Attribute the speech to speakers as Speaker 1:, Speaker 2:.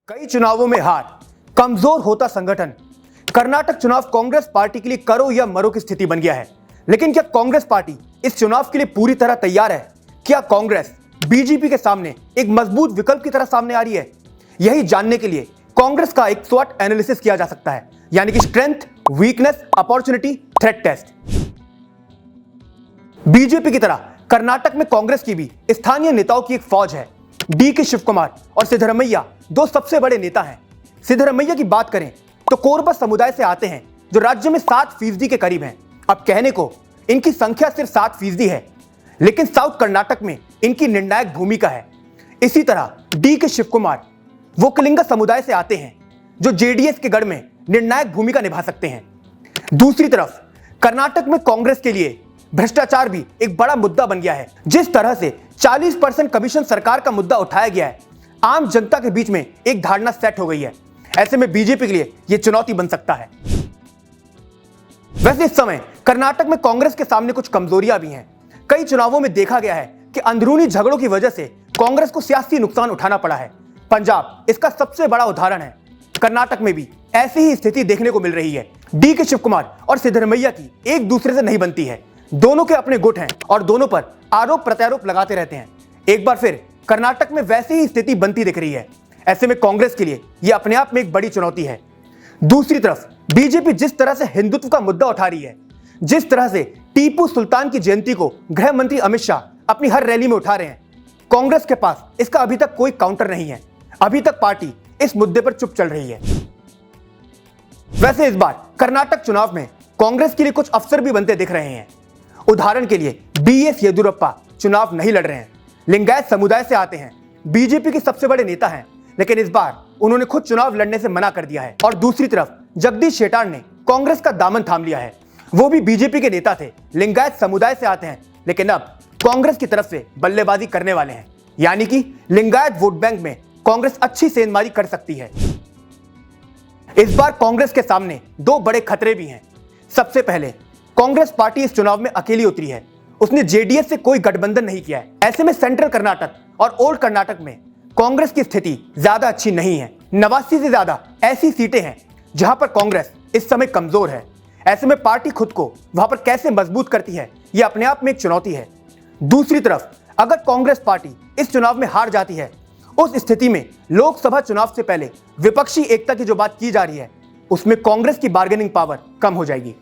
Speaker 1: कई चुनावों में हार, कमजोर होता संगठन। कर्नाटक चुनाव कांग्रेस पार्टी के लिए करो या मरो की स्थिति बन गया है। लेकिन क्या कांग्रेस पार्टी इस चुनाव के लिए पूरी तरह तैयार है? क्या कांग्रेस बीजेपी के सामने एक मजबूत विकल्प की तरह सामने आ रही है? यही जानने के लिए कांग्रेस का एक स्वॉट एनालिसिस किया जा सकता है, यानी कि strength, weakness, opportunity, threat test. BJP की तरह कर्नाटक में कांग्रेस की भी स्थानीय नेताओं की एक फौज है। डी.के. शिव कुमार और सिद्धरमैया दो सबसे बड़े नेता हैं। सिद्धरमैया की बात करें तो कोरबा समुदाय से आते हैं, जो राज्य में 7% के करीब हैं। अब कहने को इनकी संख्या सिर्फ 7% है, लेकिन साउथ कर्नाटक में इनकी निर्णायक भूमिका है। इसी तरह डी.के. शिव कुमार वोकलिंगा समुदाय से आते हैं, जो जेडीएस के गढ़ में निर्णायक भूमिका निभा सकते हैं। दूसरी तरफ कर्नाटक में कांग्रेस के लिए भ्रष्टाचार भी एक बड़ा मुद्दा बन गया है। जिस तरह से 40% कमीशन सरकार का मुद्दा उठाया गया है, आम जनता के बीच में एक धारणा सेट हो गई है। ऐसे में बीजेपी के लिए यह चुनौती बन सकता है। वैसे इस समय कर्नाटक में कांग्रेस के सामने कुछ कमजोरियां भी हैं। कई चुनावों में देखा गया है कि अंदरूनी झगड़ों की वजह से कांग्रेस को सियासी नुकसान उठाना पड़ा है। पंजाब इसका सबसे बड़ा उदाहरण है। कर्नाटक में भी ऐसी ही स्थिति देखने को मिल रही है। डी.के. शिव कुमार और सिद्धरमैया की एक दूसरे से नहीं बनती है। दोनों के अपने गुट हैं और दोनों पर आरोप प्रत्यारोप लगाते रहते हैं। एक बार फिर कर्नाटक में वैसी ही स्थिति बनती दिख रही है। ऐसे में कांग्रेस के लिए यह अपने आप में एक बड़ी चुनौती है। दूसरी तरफ बीजेपी जिस तरह से हिंदुत्व का मुद्दा उठा रही है, जिस तरह से टीपू सुल्तान की जयंती को गृह मंत्री अमित शाह अपनी हर रैली में उठा रहे हैं, कांग्रेस के पास इसका अभी तक कोई काउंटर नहीं है। अभी तक पार्टी इस मुद्दे पर चुप चल रही है। वैसे इस बार कर्नाटक चुनाव में कांग्रेस के लिए कुछ अफसर भी बनते दिख रहे हैं। उदाहरण के लिए बी.एस. येदियुरप्पा चुनाव नहीं लड़ रहे हैं। लिंगायत समुदाय से आते हैं, बीजेपी के सबसे बड़े नेता हैं, लेकिन इस बार उन्होंने खुद चुनाव लड़ने से मना कर दिया है। और दूसरी तरफ जगदीश शेट्टार ने कांग्रेस का दामन थाम लिया है। वो भी बीजेपी के नेता थे, लिंगायत समुदाय से आते हैं, लेकिन अब कांग्रेस की तरफ से बल्लेबाजी करने वाले हैं। यानी कि लिंगायत वोट बैंक में कांग्रेस अच्छी सेंधमारी कर सकती है। इस बार कांग्रेस के सामने दो बड़े खतरे भी हैं। सबसे पहले कांग्रेस पार्टी इस चुनाव में अकेली उतरी है। उसने जेडीएस से कोई गठबंधन नहीं किया है। ऐसे में सेंट्रल कर्नाटक और ओल्ड कर्नाटक में कांग्रेस की स्थिति ज्यादा अच्छी नहीं है। 89 से ज्यादा ऐसी सीटें हैं जहां पर कांग्रेस इस समय कमजोर है। ऐसे में पार्टी खुद को वहां पर कैसे मजबूत करती है, यह अपने आप में एक चुनौती है। दूसरी तरफ अगर कांग्रेस पार्टी इस चुनाव में हार जाती है, उस स्थिति में लोकसभा चुनाव से पहले विपक्षी एकता की जो बात की जा रही है, उसमें कांग्रेस की बार्गेनिंग पावर कम हो जाएगी।